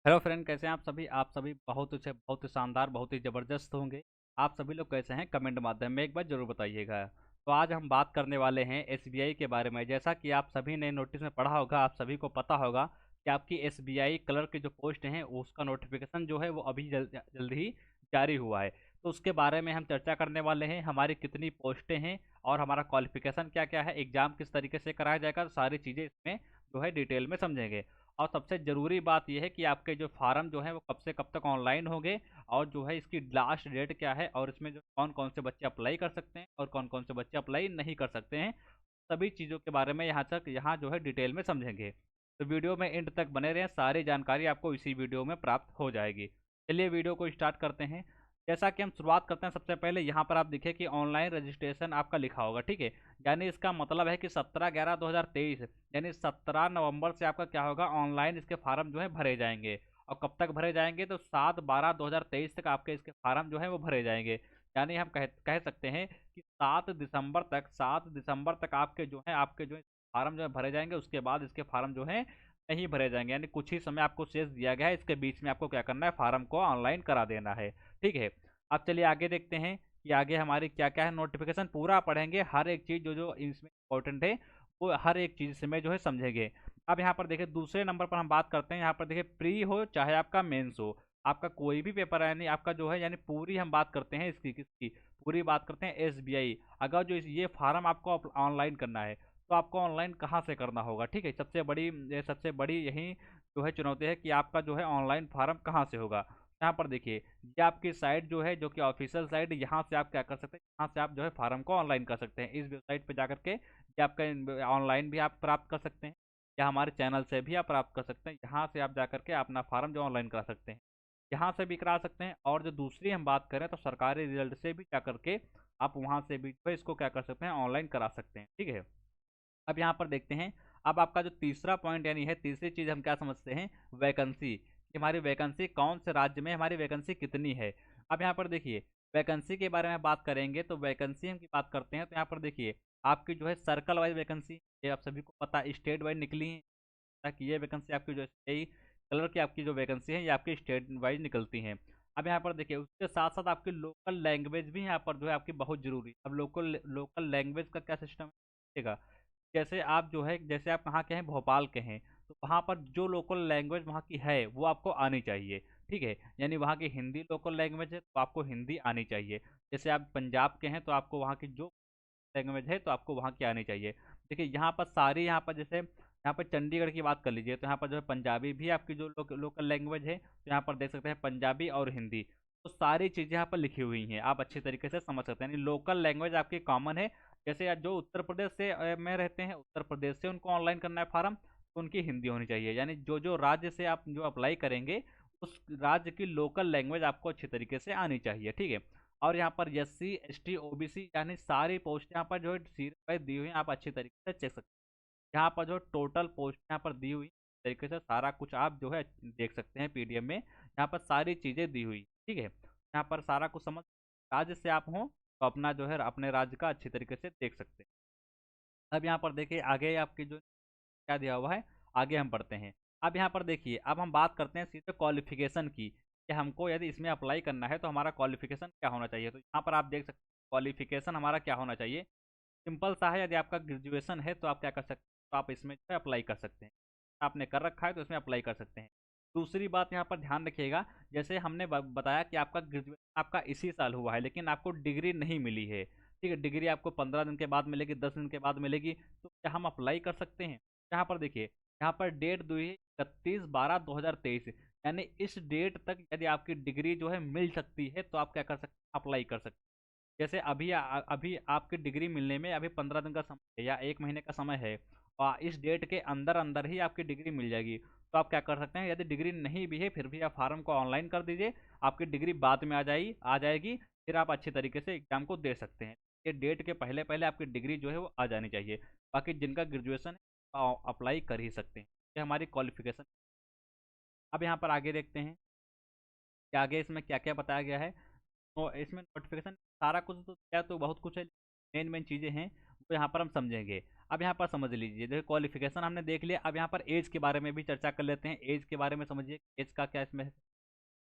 Hello friend, कैसे हैं आप सभी बहुत अच्छे, बहुत ही शानदार, बहुत ही ज़बरदस्त होंगे। आप सभी लोग कैसे हैं कमेंट माध्यम में एक बार ज़रूर बताइएगा। तो आज हम बात करने वाले हैं एसबीआई के बारे में। जैसा कि आप सभी ने नोटिस में पढ़ा होगा, आप सभी को पता होगा कि आपकी एसबीआई क्लर्क की जो पोस्ट हैं उसका नोटिफिकेशन जो है वो अभी जल्द ही जारी हुआ है। तो उसके बारे में हम चर्चा करने वाले हैं, हमारी कितनी पोस्टें हैं और हमारा क्वालिफिकेशन क्या क्या है, एग्ज़ाम किस तरीके से कराया जाएगा, सारी चीज़ें इसमें जो है डिटेल में समझेंगे। और सबसे ज़रूरी बात यह है कि आपके जो फार्म जो है वो कब से कब तक ऑनलाइन होंगे, और जो है इसकी लास्ट डेट क्या है, और इसमें जो कौन कौन से बच्चे अप्लाई कर सकते हैं और कौन कौन से बच्चे अप्लाई नहीं कर सकते हैं, सभी चीज़ों के बारे में यहाँ जो है डिटेल में समझेंगे। तो वीडियो में एंड तक बने रहें, सारी जानकारी आपको इसी वीडियो में प्राप्त हो जाएगी। चलिए वीडियो को स्टार्ट करते हैं। जैसा कि हम शुरुआत करते हैं, सबसे पहले यहाँ पर आप देखिए कि ऑनलाइन रजिस्ट्रेशन आपका लिखा होगा, ठीक है। यानी इसका मतलब है कि 17/11/2023 यानी 17 नवंबर से आपका क्या होगा, ऑनलाइन इसके फार्म जो है भरे जाएंगे। और कब तक भरे जाएंगे, तो 7/12/2023 तक आपके इसके फार्म जो है वो भरे जाएंगे। यानी हम कह सकते हैं कि 7 दिसंबर तक आपके जो है फार्म जो है भरे जाएंगे। उसके बाद इसके फार्म जो है नहीं भरे जाएंगे, यानी कुछ ही समय आपको शेष दिया गया है, इसके बीच में आपको क्या करना है, फार्म को ऑनलाइन करा देना है, ठीक है। अब चलिए आगे देखते हैं कि आगे हमारी क्या क्या है। नोटिफिकेशन पूरा पढ़ेंगे, हर एक चीज़ जो जो इसमें इंपॉर्टेंट है वो हर एक चीज़ से में जो है समझेंगे। अब यहाँ पर देखिए दूसरे नंबर पर हम बात करते हैं। यहाँ पर देखिए प्री हो चाहे आपका मेंस हो, आपका कोई भी पेपर है, यानी आपका जो है, यानी पूरी हम बात करते हैं इसकी किसकी, पूरी बात करते हैं एसबीआई। अगर जो ये फार्म आपको ऑनलाइन करना है तो आपको ऑनलाइन कहाँ से करना होगा, ठीक है। सबसे बड़ी यही जो है चुनौती है कि आपका जो है ऑनलाइन फार्म कहाँ से होगा। यहाँ पर देखिए ये आपकी साइट जो है, जो कि ऑफिशियल साइट, यहाँ से आप क्या कर सकते हैं, यहाँ से आप जो है फार्म को ऑनलाइन कर सकते हैं। इस वेबसाइट पे जाकर के ये आपका ऑनलाइन भी आप प्राप्त कर सकते हैं, या हमारे चैनल से भी आप प्राप्त कर सकते हैं। यहाँ से आप जाकर के अपना फार्म जो ऑनलाइन करा सकते हैं, यहाँ से भी करा सकते हैं। और जो दूसरी हम बात करें तो सरकारी रिजल्ट से भी जा करके आप वहाँ से भी जो है इसको क्या कर सकते हैं, ऑनलाइन करा सकते हैं, ठीक है। अब यहाँ पर देखते हैं, अब आपका जो तीसरा पॉइंट यानी है तीसरी चीज़ हम क्या समझते हैं, वैकेंसी, कि हमारी वैकेंसी कौन से राज्य में, हमारी वैकेंसी कितनी है। अब यहाँ पर देखिए वैकेंसी के बारे में बात करेंगे, तो वैकेंसी हम की बात करते हैं तो यहाँ पर देखिए आपकी जो है सर्कल वाइज वैकेंसी, ये आप सभी को पता है, स्टेट वाइज निकली है, ताकि ये वैकेंसी आपकी जो है कलर की आपकी जो वैकेंसी है ये आपकी स्टेट वाइज निकलती हैं। अब यहाँ पर देखिए उसके साथ साथ आपकी लोकल लैंग्वेज भी यहाँ पर जो है आपकी बहुत ज़रूरी है। अब लोकल लोकल लैंग्वेज का क्या सिस्टम है, जैसे आप जो है, जैसे आप कहाँ के हैं, भोपाल के हैं, तो वहाँ पर जो लोकल लैंग्वेज वहाँ की है वो आपको आनी चाहिए, ठीक है। यानी वहाँ की हिंदी लोकल लैंग्वेज है तो आपको हिंदी आनी चाहिए। जैसे आप पंजाब के हैं तो आपको वहाँ की जो लैंग्वेज है तो आपको वहाँ की आनी चाहिए। देखिए यहाँ पर सारी, यहाँ पर जैसे यहाँ पर चंडीगढ़ की बात कर लीजिए तो यहाँ पर जो है पंजाबी भी आपकी जो लोकल लैंग्वेज है, तो यहाँ पर देख सकते हैं पंजाबी और हिंदी। तो सारी चीज़ें यहाँ पर लिखी हुई हैं, आप अच्छी तरीके से समझ सकते हैं, यानी लोकल लैंग्वेज आपकी कॉमन है। जैसे जो उत्तर प्रदेश से में रहते हैं, उत्तर प्रदेश से उनको ऑनलाइन करना है फार्म, तो उनकी हिंदी होनी चाहिए। यानी जो जो राज्य से आप जो अप्लाई करेंगे उस राज्य की लोकल लैंग्वेज आपको अच्छी तरीके से आनी चाहिए, ठीक है। और यहाँ पर S C S T O B C यानी सारी पोस्ट यहाँ पर जो है सीरियल वाइज दी हुई हैं, आप अच्छी तरीके से चेक सकते हैं। यहाँ पर जो टोटल पोस्ट यहाँ पर दी हुई तरीके से सारा कुछ आप जो है देख सकते हैं पीडीएफ में, यहाँ पर सारी चीज़ें दी हुई, ठीक है। यहाँ पर सारा कुछ समझ, राज्य से आप हों तो अपना जो है अपने राज्य का अच्छी तरीके से देख सकते हैं। अब यहाँ पर देखिए आगे आपकी जो क्या दिया हुआ है, आगे हम पढ़ते हैं। अब यहाँ पर देखिए अब हम बात करते हैं सीधे क्वालिफिकेशन की, कि हमको यदि इसमें अप्लाई करना है तो हमारा क्वालिफिकेशन क्या होना चाहिए। तो यहाँ पर आप देख सकते हैं क्वालिफिकेशन हमारा क्या होना चाहिए, सिंपल सा है। यदि आपका ग्रेजुएशन है तो आप क्या कर सकते हैं, तो आप इसमें जो है अप्लाई कर सकते हैं। आपने कर रखा है तो इसमें अप्लाई कर सकते हैं। दूसरी बात यहाँ पर ध्यान रखिएगा, जैसे हमने बताया कि आपका ग्रेजुएशन आपका इसी साल हुआ है लेकिन आपको डिग्री नहीं मिली है, ठीक है। डिग्री आपको 15 दिन के बाद मिलेगी, 10 दिन के बाद मिलेगी, तो क्या हम अप्लाई कर सकते हैं। यहाँ पर देखिए यहाँ पर डेट दी है 31/12/2023, यानी इस डेट तक यदि आपकी डिग्री जो है मिल सकती है तो आप क्या कर सकते हैं, अप्लाई कर सकते हैं। जैसे अभी आपकी डिग्री मिलने में अभी 15 दिन का समय है या 1 महीने का समय है, और इस डेट के अंदर अंदर ही आपकी डिग्री मिल जाएगी। तो आप क्या कर सकते हैं, यदि डिग्री नहीं भी है फिर भी आप फार्म को ऑनलाइन कर दीजिए, आपकी डिग्री बाद में आ जाएगी, फिर आप अच्छी तरीके से एग्जाम को दे सकते हैं। ये डेट के पहले पहले आपकी डिग्री जो है वो आ जानी चाहिए। बाकी जिनका ग्रेजुएशन है अप्लाई कर ही सकते हैं, ये हमारी क्वालिफिकेशन। अब यहाँ पर आगे देखते हैं कि आगे इसमें क्या क्या बताया गया है। तो इसमें नोटिफिकेशन सारा कुछ तो क्या, तो बहुत कुछ है, मेन मेन चीज़ें हैं वो यहाँ पर हम समझेंगे। अब यहाँ पर समझ लीजिए, देखिए क्वालिफिकेशन हमने देख लिया। अब यहाँ पर एज के बारे में भी चर्चा कर लेते हैं। एज के बारे में समझिए, एज का क्या इसमें है।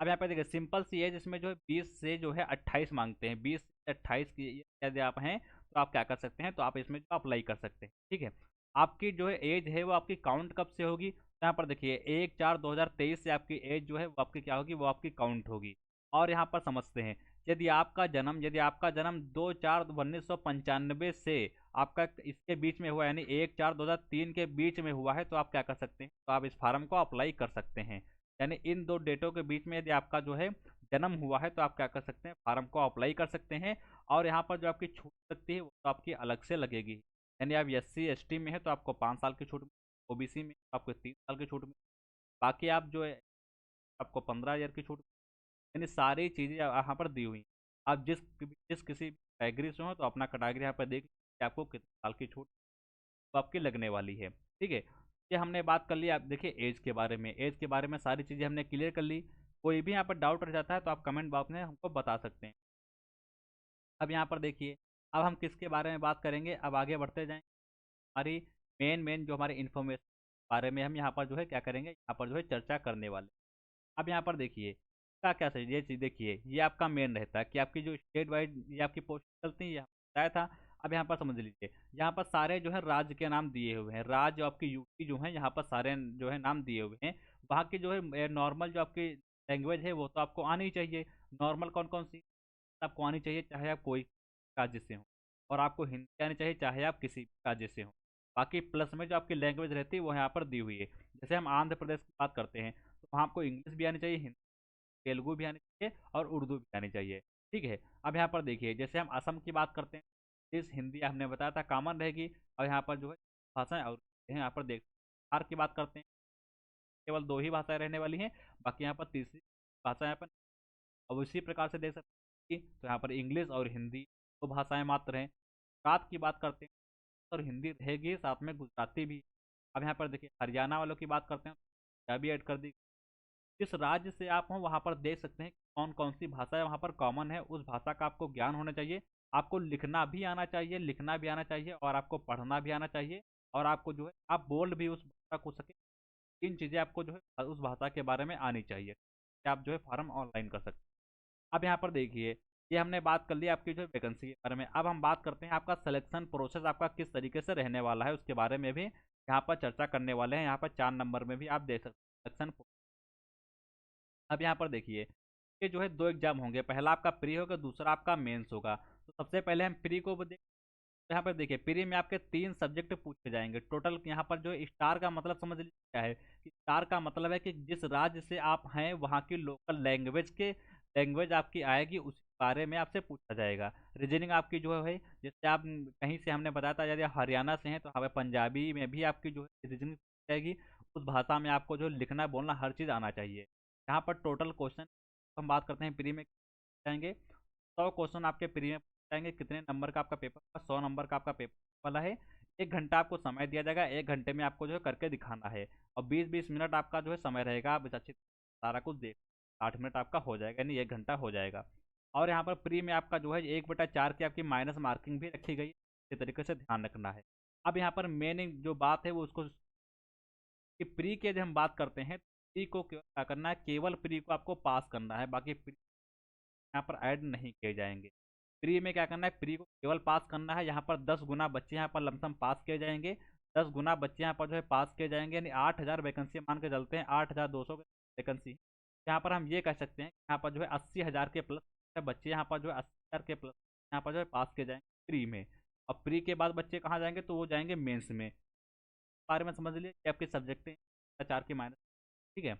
अब यहाँ पे देखिए सिंपल सी एज इसमें जो है 20 से जो है 28 मांगते हैं। 20 से 28 की यदि आप हैं तो आप क्या कर सकते हैं, तो आप इसमें जो अप्लाई कर सकते हैं। ठीक है, आपकी जो है एज है वो आपकी काउंट कब से होगी, तो यहाँ पर देखिए 1/4/2023 से आपकी एज जो है वो आपकी क्या होगी, वो आपकी काउंट होगी। और यहाँ पर समझते हैं, यदि आपका जन्म 2/4/1995 से आपका इसके बीच में हुआ, यानी 1/4/2003 के बीच में हुआ है, तो आप क्या कर सकते हैं, तो आप इस फार्म को अप्लाई कर सकते हैं। यानी इन दो डेटों के बीच में यदि आपका जो है जन्म हुआ है, तो आप क्या कर सकते हैं, फार्म को अप्लाई कर सकते हैं। और यहाँ पर जो आपकी छूट लगती है वो तो आपकी अलग से लगेगी। यानी आप SC ST में है तो आपको 5 साल की छूट, OBC में तो आपको 3 साल की छूट, बाकी आप जो है आपको 15 ईयर की छूट। यानी सारी चीज़ें यहाँ पर दी हुई हैं। आप जिस किसी कैटेगरी से हो तो अपना कैटेगरी यहाँ पर देख लीजिए कि आपको कितने साल की छूट तो आपकी लगने वाली है। ठीक है, ये हमने बात कर ली। आप देखिए एज के बारे में, एज के बारे में सारी चीज़ें हमने क्लियर कर ली। कोई भी यहाँ पर डाउट रह जाता है तो आप कमेंट बॉक्स में हमको बता सकते हैं। अब यहाँ पर देखिए, अब हम किसके बारे में बात करेंगे, अब आगे बढ़ते जाएंगे। हमारी मेन मेन जो हमारी इन्फॉर्मेशन बारे में हम यहाँ पर जो है क्या करेंगे, यहाँ पर जो है चर्चा करने वाले। अब यहाँ पर देखिए क्या क्या सही, ये चीज़ देखिए, ये आपका मेन रहता है कि आपकी जो स्टेट वाइज ये आपकी पोस्ट चलती है, ये बताया था। अब यहाँ पर समझ लीजिए, यहाँ पर सारे जो है राज्य के नाम दिए हुए हैं। राज्य आपकी यूपी जो है, यहाँ पर सारे जो है नाम दिए हुए हैं। वहाँ की जो है नॉर्मल जो आपकी लैंग्वेज है वो तो आपको आनी ही चाहिए। नॉर्मल कौन कौन सी आपको आनी चाहिए, चाहे आप कोई राज्य से हो। और आपको हिंदी आनी चाहिए, चाहे आप किसी राज्य से हो। बाकी प्लस में जो आपकी लैंग्वेज रहती है वो यहाँ पर दी हुई है। जैसे हम आंध्र प्रदेश की बात करते हैं तो वहाँ आपको इंग्लिश भी आनी चाहिए, हिंदी, तेलुगु भी आनी चाहिए और उर्दू भी आनी चाहिए। ठीक है, अब यहाँ पर देखिए, जैसे हम असम की बात करते हैं, इस हिंदी हमने बताया था कॉमन रहेगी। और यहाँ पर जो है भाषाएं और यहाँ पर देख, बिहार की बात करते हैं, केवल 2 ही भाषाएं रहने वाली हैं। बाकी यहाँ पर तीसरी भाषा यहाँ पर, अब इसी प्रकार से देख सकते हैं कि तो यहाँ पर इंग्लिश और हिंदी 2 भाषाएं मात्र हैं। गुजरात की बात करते हैं और हिंदी रहेगी, साथ में गुजराती भी। अब यहाँ पर देखिए हरियाणा वालों की बात करते हैं, क्या भी ऐड कर दी। जिस राज्य से आप हो वहाँ पर देख सकते हैं कौन कौन सी भाषा है वहाँ पर कॉमन है। उस भाषा का आपको ज्ञान होना चाहिए। आपको लिखना भी आना चाहिए, लिखना भी आना चाहिए, और आपको पढ़ना भी आना चाहिए। और आपको जो है आप बोल भी उस भाषा को सके। तीन चीज़ें आपको जो है उस भाषा के बारे में आनी चाहिए कि आप जो है फॉर्म ऑनलाइन कर सकते हैं। अब यहाँ पर देखिए, ये हमने बात कर ली आपकी जो वैकेंसी के बारे में। अब हम बात करते हैं आपका सिलेक्शन प्रोसेस आपका किस तरीके से रहने वाला है, उसके बारे में भी यहाँ पर चर्चा करने वाले हैं। यहाँ पर 4 नंबर में भी आप देख सकते हैं सिलेक्शन। अब यहाँ पर देखिए, ये जो है 2 एग्जाम होंगे, पहला आपका प्री होगा, दूसरा आपका मेंस होगा। तो सबसे पहले हम प्री को देख, यहाँ पर देखिए प्री में आपके 3 सब्जेक्ट पूछे जाएंगे टोटल। यहाँ पर जो स्टार का मतलब समझ लीजिए क्या है, कि स्टार का मतलब है कि जिस राज्य से आप हैं वहाँ की लोकल लैंग्वेज आपकी आएगी, उस बारे में आपसे पूछा जाएगा। रीजनिंग आपकी जो है, जैसे आप कहीं से हमने बताया था, यदि आप हरियाणा से हैं तो हमें पंजाबी में भी आपकी जो है रीजनिंग जाएगी। उस भाषा में आपको जो लिखना बोलना हर चीज़ आना चाहिए। यहाँ पर टोटल क्वेश्चन हम बात करते हैं प्री में जाएंगे, 100 क्वेश्चन आपके प्री में जाएंगे। कितने नंबर का आपका पेपर होगा, 100 नंबर का आपका पेपर वाला है। 1 घंटा आपको समय दिया जाएगा, 1 घंटे में आपको जो है करके दिखाना है। और 20-20 मिनट आपका जो है समय रहेगा, आप अच्छी सारा कुछ देख, 8 मिनट आपका हो जाएगा, यानी 1 घंटा हो जाएगा। और यहाँ पर प्री में आपका जो है 1/4 की आपकी माइनस मार्किंग भी रखी गई है, इसी तरीके से ध्यान रखना है। अब यहाँ पर मेन जो बात है वो उसको कि प्री के जब हम बात करते हैं, प्री को क्या करना है, केवल प्री को आपको पास करना है, बाकी प्री यहाँ पर ऐड नहीं किए जाएंगे। प्री में क्या करना है, प्री को केवल पास करना है। यहाँ पर 10 गुना बच्चे यहाँ पर लमसम पास किए जाएंगे। 10 गुना बच्चे यहाँ पर जो है पास किए जाएंगे, यानी 8,000 वैकेंसी मान के चलते हैं, 8,200 वैकेंसी। यहाँ पर हम ये कह सकते हैं कि यहाँ पर जो है 80,000 के प्लस बच्चे यहाँ पर जो है 80,000 के प्लस यहाँ पर जो है पास किए जाएंगे प्री में। और प्री के बाद बच्चे कहाँ जाएंगे, तो वो जाएंगे मेंस में। बारे में समझ लिए कि आपके सब्जेक्ट हैं 4 के माइनस। ठीक है,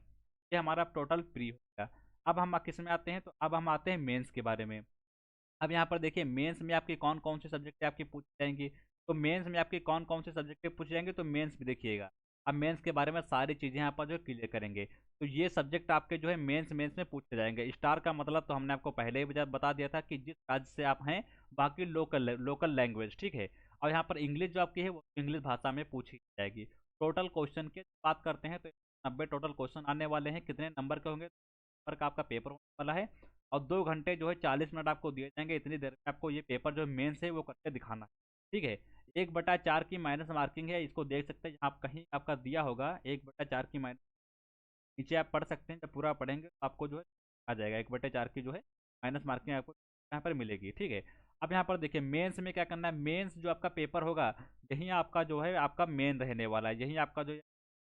ये हमारा टोटल प्री हो गया। अब हम किस में आते हैं, तो अब हम आते हैं मेंस के बारे में। अब यहाँ पर देखिए मेंस में आपकी कौन कौन से सब्जेक्ट आपकी पूछ जाएंगी। तो मेंस में आपके कौन कौन से सब्जेक्ट पूछ जाएंगे, तो मेंस भी देखिएगा। अब मेंस के बारे में सारी चीज़ें यहाँ पर जो क्लियर करेंगे। तो ये सब्जेक्ट आपके जो है मेंस मेंस में पूछे जाएंगे। स्टार का मतलब तो हमने आपको पहले ही बता दिया था कि जिस राज्य से आप हैं बाकी लोकल लोकल लैंग्वेज। ठीक है, और यहाँ पर इंग्लिश जो आपकी है वो इंग्लिश भाषा में पूछी जाएगी। टोटल क्वेश्चन की बात करते हैं तो 90 टोटल क्वेश्चन आने वाले हैं। कितने नंबर के होंगे, नंबर का आपका पेपर होने वाला है। और 2 घंटे जो है 40 मिनट आपको दिए जाएंगे। इतनी देर में आपको ये पेपर जो मेंस है वो करके दिखाना है। ठीक है, 1/4 की माइनस मार्किंग है, इसको देख सकते हैं, आप कहीं आपका दिया होगा 1/4 की माइनस, नीचे आप पढ़ सकते हैं, जब पूरा पढ़ेंगे तो आपको जो है आ जाएगा 1/4 की जो है माइनस मार्किंग आपको यहाँ पर मिलेगी, ठीक है। अब यहाँ पर देखिए मेंस में क्या करना है, मेंस जो आपका पेपर होगा यही आपका जो है आपका मेन रहने वाला है, यही आपका जो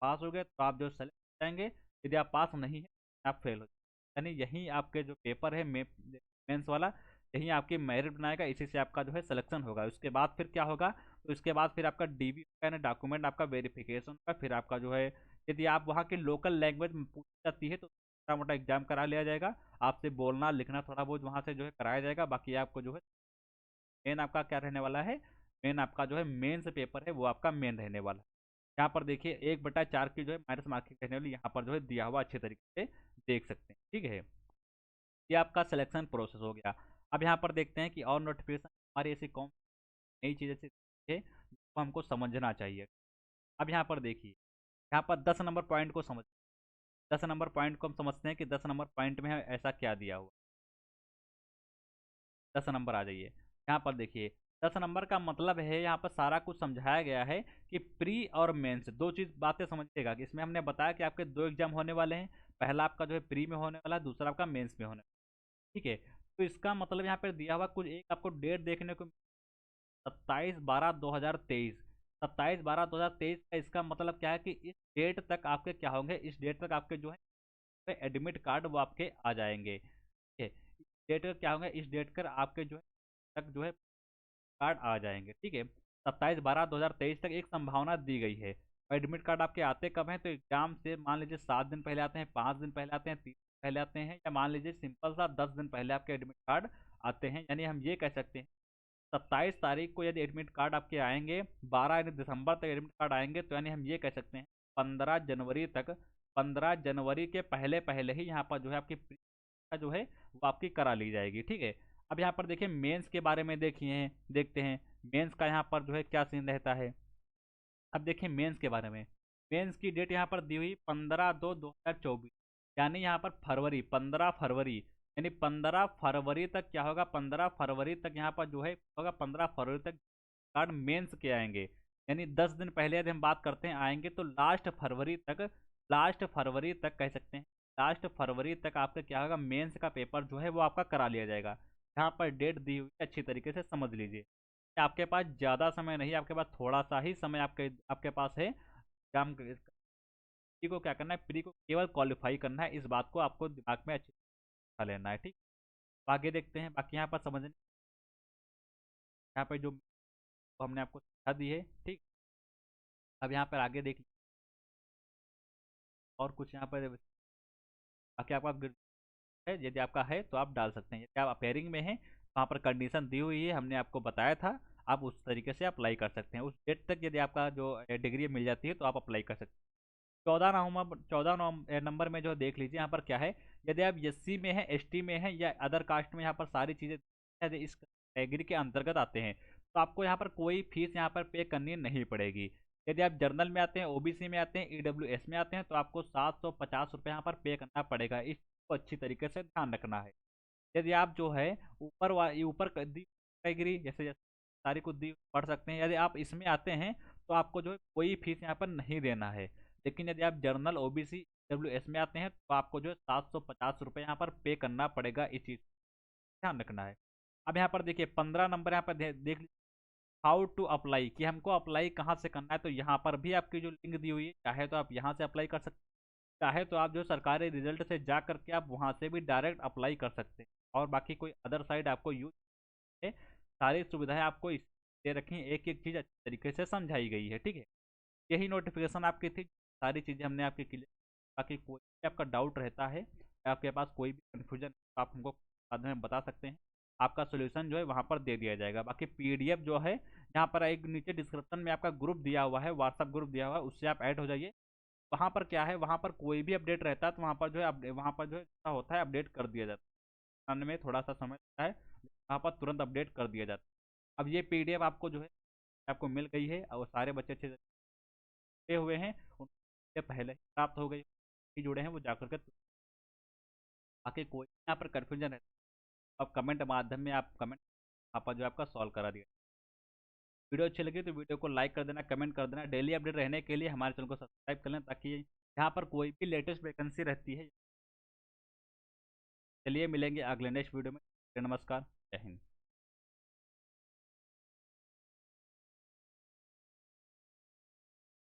पास हो गए तो आप जो सेलेक्ट हो जाएंगे, यदि आप पास नहीं है आप फेल हो जाएंगे, यानी यही आपके जो पेपर है मेंस वाला, यही आपकी मेरिट बनाएगा, इसी से आपका जो है सिलेक्शन होगा। उसके बाद फिर क्या होगा, तो इसके बाद फिर आपका डीबी यानी डॉक्यूमेंट आपका वेरिफिकेशन होगा, फिर आपका जो है यदि आप वहाँ की लोकल लैंग्वेज में पूछी जाती है तो छोटा मोटा एग्जाम करा लिया जाएगा, आपसे बोलना लिखना थोड़ा बहुत वहाँ से जो है कराया जाएगा, बाकी आपको जो है मेन आपका क्या रहने वाला है, मेन आपका जो है मेन से पेपर है वो आपका मेन रहने वाला है। यहाँ पर देखिए 1/4 की जो है माइनस मार्किंग रहने वाली, यहाँ पर जो है दिया हुआ अच्छे तरीके से देख सकते हैं, ठीक है। ये आपका सिलेक्शन प्रोसेस हो गया। अब यहाँ पर देखते हैं कि और नोटिफिकेशन हमारी ऐसी कौन नई चीज़ ऐसी है जिसको हमको समझना चाहिए। अब यहाँ पर देखिए, यहाँ पर 10 नंबर पॉइंट को समझ, 10 नंबर पॉइंट को हम समझते हैं कि 10 नंबर पॉइंट में ऐसा क्या दिया हुआ। 10 नंबर आ जाइए, यहाँ पर देखिए 10 नंबर का मतलब है, यहाँ पर सारा कुछ समझाया गया है कि प्री और मेंस दो चीज बातें समझिएगा, कि इसमें हमने बताया कि आपके दो एग्जाम होने वाले हैं, पहला आपका जो है प्री में होने वाला है, दूसरा आपका मेंस में होने वाला है, ठीक है। तो इसका मतलब यहाँ पर दिया हुआ कुछ एक आपको डेट देखने को, 27/12/2023, 27/12/2023 का इसका मतलब क्या है कि इस डेट तक आपके क्या होंगे, इस डेट तक आपके जो है एडमिट कार्ड वो आपके आ जाएंगे, ठीक है। इस डेट का क्या होंगे, इस डेट कर आपके जो है तक जो है कार्ड आ जाएंगे, ठीक है। 27/12/2023 तक एक संभावना दी गई है। एडमिट कार्ड आपके आते कब हैं, तो एग्जाम से मान लीजिए 7 दिन पहले आते हैं, 5 दिन पहले आते हैं, 3 दिन पहले आते हैं, या मान लीजिए सिंपल सा 10 दिन पहले आपके एडमिट कार्ड आते हैं, यानी हम ये कह सकते हैं 27 तारीख को यदि एडमिट कार्ड आपके आएंगे, 12 यानी दिसंबर तक एडमिट कार्ड आएंगे, तो यानी हम ये कह सकते हैं 15 जनवरी तक, 15 जनवरी के पहले पहले ही यहाँ पर जो है आपकी परीक्षा जो है वो आपकी करा ली जाएगी, ठीक है। अब यहाँ पर देखिए मेंस के बारे में देखिए, देखते हैं मेंस का यहाँ पर जो है क्या सीन रहता है। अब देखिए मेंस के बारे में, मेंस की डेट यहाँ पर दी हुई 15/2/2024, यानी यहाँ पर फरवरी, 15 फरवरी, यानी 15 फरवरी तक क्या होगा, 15 फरवरी तक यहाँ पर जो है होगा, 15 फरवरी तक कार्ड मेंस के आएंगे, यानी 10 दिन पहले यदि हम बात करते हैं आएंगे तो लास्ट फरवरी तक, लास्ट फरवरी तक कह सकते हैं, लास्ट फरवरी तक आपका क्या होगा, मेंस का पेपर जो है वो आपका करा लिया जाएगा। यहाँ पर डेट दी हुई है, अच्छी तरीके से समझ लीजिए, आपके पास ज़्यादा समय नहीं है, आपके पास थोड़ा सा ही समय आपके आपके पास है एग्जाम प्री को क्या करना है, प्री को केवल क्वालिफाई करना है, इस बात को आपको दिमाग में अच्छी तरह लेना है, ठीक। आगे देखते हैं, बाकी यहाँ पर समझने, यहाँ पर जो हमने आपको सिखा दी है, ठीक। अब यहाँ पर आगे देख, और कुछ यहाँ पर बाकी आपका है, यदि आपका है तो आप डाल सकते हैं, यदि आप अपेयरिंग में हैं वहाँ पर कंडीशन दी हुई है, हमने आपको बताया था, आप उस तरीके से अप्लाई कर सकते हैं, उस डेट तक यदि आपका जो डिग्री मिल जाती है तो आप अप्लाई कर सकते हैं। 14 नंबर में जो देख लीजिए यहाँ पर क्या है, यदि आप एससी में हैं, एसटी में हैं, या अदर कास्ट में, यहाँ पर सारी चीज़ें यदि इस कैटेगरी के अंतर्गत आते हैं तो आपको यहाँ पर कोई फीस यहाँ पर पे करनी नहीं पड़ेगी। यदि आप जर्नल में आते हैं, ओबीसी में आते हैं, ईडब्ल्यूएस में आते हैं, तो आपको 750 रुपये यहाँ पर पे करना पड़ेगा, इसको अच्छी तरीके से ध्यान रखना है। यदि आप जो है ऊपर दी कैटेगरी जैसे जैसे सारी को दी पढ़ सकते हैं, यदि आप इसमें आते हैं तो आपको जो है कोई फीस यहाँ पर नहीं देना है, लेकिन यदि आप जर्नल ओबीसी डब्ल्यू एस में आते हैं तो आपको जो है 750 रुपये यहाँ पर पे करना पड़ेगा, इस चीज़ ध्यान रखना है। अब यहाँ पर देखिए 15 नंबर यहाँ पर देख हाउ टू अप्लाई, कि हमको अप्लाई कहाँ से करना है, तो यहाँ पर भी आपकी जो लिंक दी हुई है, चाहे तो आप यहाँ से अप्लाई कर सकते हैं, चाहे तो आप जो सरकारी रिजल्ट से जा करके आप वहाँ से भी डायरेक्ट अप्लाई कर सकते हैं, और बाकी कोई अदर साइड आपको यूज है, सारी सुविधाएं आपको इस दे रखी हैं, एक एक चीज़ अच्छी तरीके से समझाई गई है, ठीक है। यही नोटिफिकेशन आपकी थी, सारी चीज़ें हमने आपकी क्लियर, बाकी कोई भी आपका डाउट रहता है या आपके पास कोई भी कन्फ्यूजन तो आप हमको बाद में बता सकते हैं, आपका सोल्यूशन जो है वहाँ पर दे दिया जाएगा। बाकी पीडीएफ जो है यहाँ पर एक नीचे डिस्क्रिप्शन में आपका ग्रुप दिया हुआ है, व्हाट्सअप ग्रुप दिया हुआ है, उससे आप ऐड हो जाइए। वहाँ पर क्या है, वहाँ पर कोई भी अपडेट रहता है तो वहाँ पर जो है वहाँ पर जो है ऐसा होता है अपडेट कर दिया जाता है, आने में थोड़ा सा समय लगता है, वहाँ पर तुरंत अपडेट कर दिया जाता है। अब ये पीडीएफ आपको जो है आपको मिल गई है, और सारे बच्चे अच्छे से हुए हैं, उनसे पहले ही प्राप्त हो गई, जुड़े हैं वो जाकर के, बाकी कोई यहाँ पर कन्फ्यूजन है अब कमेंट माध्यम में आप कमेंट आप जो आपका सॉल्व करा दिया। वीडियो अच्छी लगी तो वीडियो को लाइक कर देना, कमेंट कर देना। डेली अपडेट रहने के लिए हमारे चैनल को सब्सक्राइब कर लें, ताकि यहाँ पर कोई भी लेटेस्ट वैकेंसी रहती है। चलिए मिलेंगे अगले नेक्स्ट वीडियो में। नमस्कार, जय हिंद।